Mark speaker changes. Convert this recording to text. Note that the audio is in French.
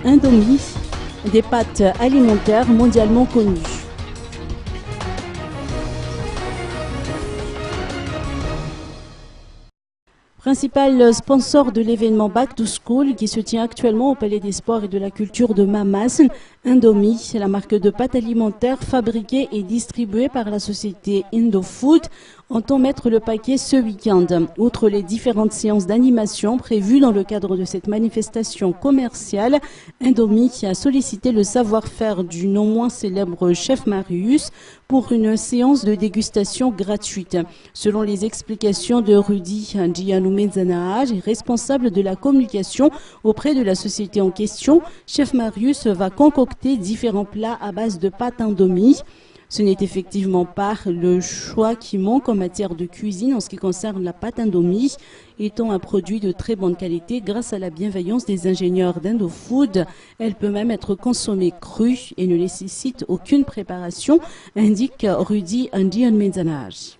Speaker 1: Indomie, des pâtes alimentaires mondialement connues. Principal sponsor de l'événement Back to School qui se tient actuellement au Palais des Sports et de la Culture de Mamas, Indomie, la marque de pâtes alimentaires fabriquée et distribuée par la société Indofood, entend mettre le paquet ce week-end. Outre les différentes séances d'animation prévues dans le cadre de cette manifestation commerciale, Indomie a sollicité le savoir-faire du non moins célèbre chef Marius pour une séance de dégustation gratuite. Selon les explications de Rudy Ndianou-Menzanaaj, responsable de la communication auprès de la société en question, chef Marius va concocter différents plats à base de pâte Indomie. Ce n'est effectivement pas le choix qui manque en matière de cuisine en ce qui concerne la pâte Indomie, étant un produit de très bonne qualité grâce à la bienveillance des ingénieurs d'Indofood. Elle peut même être consommée crue et ne nécessite aucune préparation, indique Rudy Ndianou-Menzanaaj.